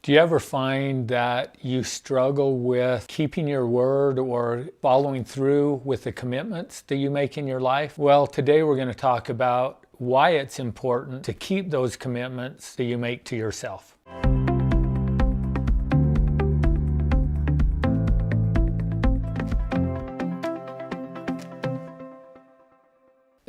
Do you ever find that you struggle with keeping your word or following through with the commitments that you make in your life? Well, today we're going to talk about why it's important to keep those commitments that you make to yourself.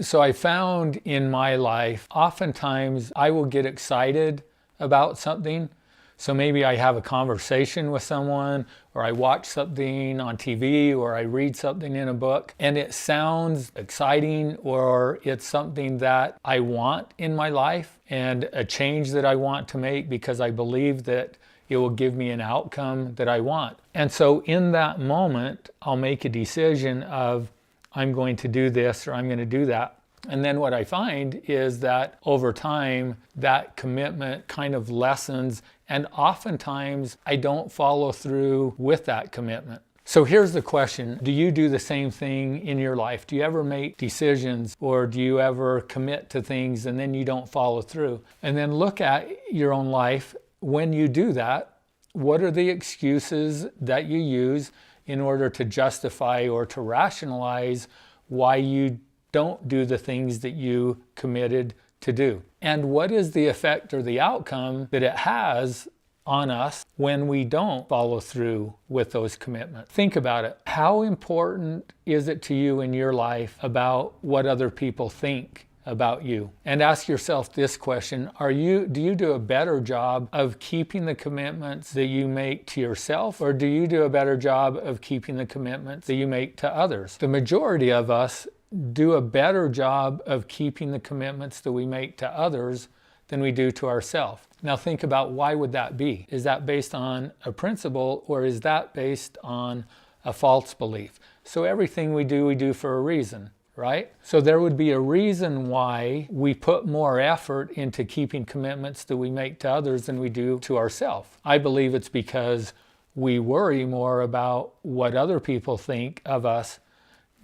So I found in my life, oftentimes I will get excited about something. So maybe I have a conversation with someone, or I watch something on TV, or I read something in a book, and it sounds exciting, or it's something that I want in my life and a change that I want to make because I believe that it will give me an outcome that I want. And so in that moment, I'll make a decision of, I'm going to do this or I'm going to do that. And then what I find is that over time, that commitment kind of lessens, and oftentimes I don't follow through with that commitment. So here's the question. Do you do the same thing in your life? Do you ever make decisions, or do you ever commit to things and then you don't follow through? And then look at your own life. When you do that, what are the excuses that you use in order to justify or to rationalize why you don't do the things that you committed to do? And what is the effect or the outcome that it has on us when we don't follow through with those commitments? Think about it. How important is it to you in your life about what other people think about you? And ask yourself this question: do you do a better job of keeping the commitments that you make to yourself, or do you do a better job of keeping the commitments that you make to others? The majority of us do a better job of keeping the commitments that we make to others than we do to ourselves. Now think about, why would that be? Is that based on a principle, or is that based on a false belief? So everything we do for a reason, right? So there would be a reason why we put more effort into keeping commitments that we make to others than we do to ourselves. I believe it's because we worry more about what other people think of us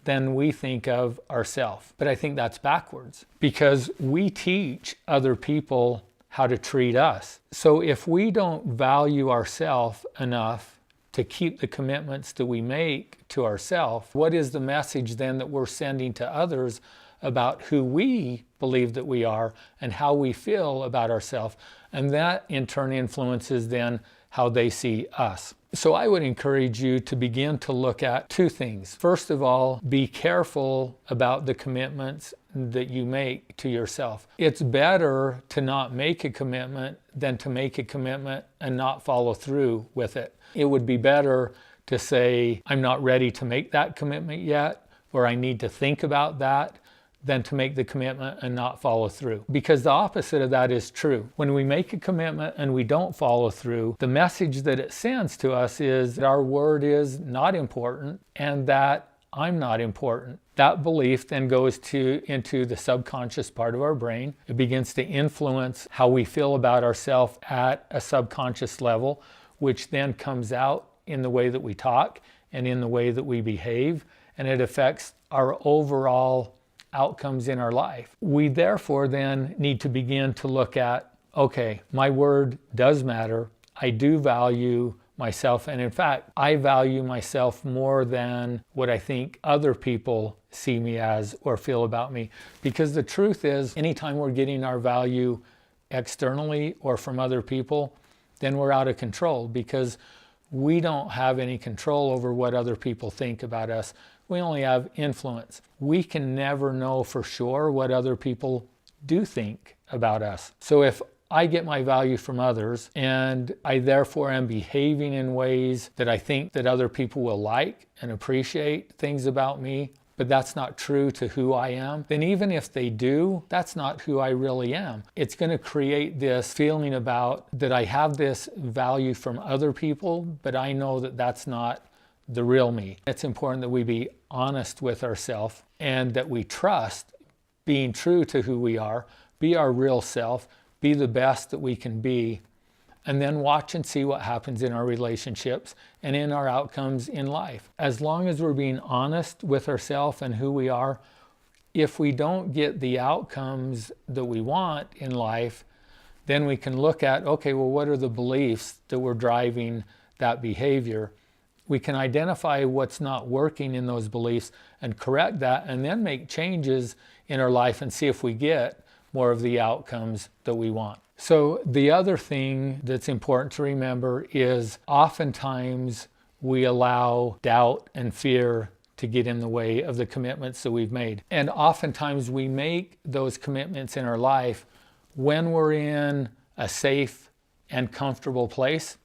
than we think of ourselves. But I think that's backwards, because we teach other people how to treat us. So if we don't value ourselves enough to keep the commitments that we make to ourselves, what is the message then that we're sending to others about who we believe that we are and how we feel about ourselves? And that in turn influences then how they see us. So I would encourage you to begin to look at two things. First of all, be careful about the commitments that you make to yourself. It's better to not make a commitment than to make a commitment and not follow through with it. It would be better to say, I'm not ready to make that commitment yet, or I need to think about that, than to make the commitment and not follow through. Because the opposite of that is true. When we make a commitment and we don't follow through, the message that it sends to us is that our word is not important and that I'm not important. That belief then goes into the subconscious part of our brain. It begins to influence how we feel about ourselves at a subconscious level, which then comes out in the way that we talk and in the way that we behave, and it affects our overall outcomes in our life. We therefore then need to begin to look at, okay, my word does matter. I do value myself, and in fact, I value myself more than what I think other people see me as or feel about me. Because the truth is, anytime we're getting our value externally or from other people, then we're out of control, because we don't have any control over what other people think about us. We only have influence. We can never know for sure what other people do think about us. So if I get my value from others, and I therefore am behaving in ways that I think that other people will like and appreciate things about me, but that's not true to who I am, then even if they do, that's not who I really am. It's going to create this feeling about that I have this value from other people, but I know that that's not the real me. It's important that we be honest with ourselves and that we trust being true to who we are, be our real self, be the best that we can be, and then watch and see what happens in our relationships and in our outcomes in life. As long as we're being honest with ourselves and who we are, if we don't get the outcomes that we want in life, then we can look at, okay, well, what are the beliefs that were driving that behavior? We can identify what's not working in those beliefs and correct that, and then make changes in our life and see if we get more of the outcomes that we want. So the other thing that's important to remember is oftentimes we allow doubt and fear to get in the way of the commitments that we've made. And oftentimes we make those commitments in our life when we're in a safe and comfortable place.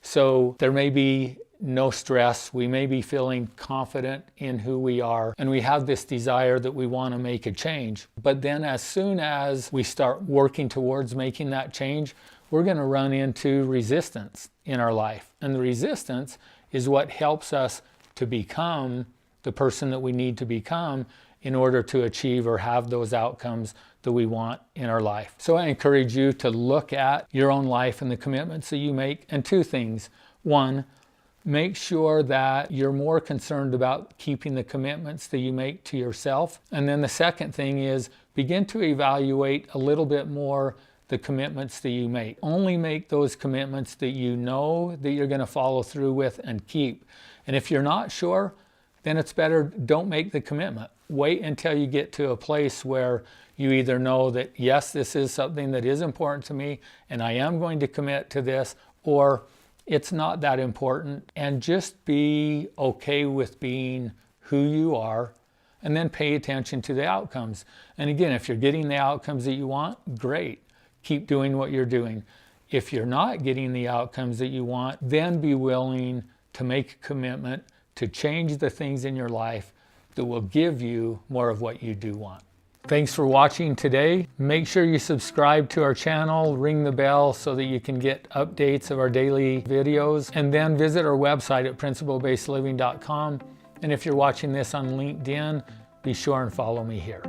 So there may be no stress, we may be feeling confident in who we are, and we have this desire that we want to make a change. But then as soon as we start working towards making that change, we're going to run into resistance in our life. And the resistance is what helps us to become the person that we need to become in order to achieve or have those outcomes that we want in our life. So I encourage you to look at your own life and the commitments that you make, and two things. One, make sure that you're more concerned about keeping the commitments that you make to yourself. And then the second thing is begin to evaluate a little bit more the commitments that you make. Only make those commitments that you know that you're going to follow through with and keep. And if you're not sure, then it's better don't make the commitment. Wait until you get to a place where you either know that, yes, this is something that is important to me and I am going to commit to this, or it's not that important, and just be okay with being who you are, and then pay attention to the outcomes. And again, if you're getting the outcomes that you want, great. Keep doing what you're doing. If you're not getting the outcomes that you want, then be willing to make a commitment to change the things in your life that will give you more of what you do want. Thanks for watching today. Make sure you subscribe to our channel, ring the bell so that you can get updates of our daily videos, and then visit our website at principlebasedliving.com. And if you're watching this on LinkedIn, be sure and follow me here.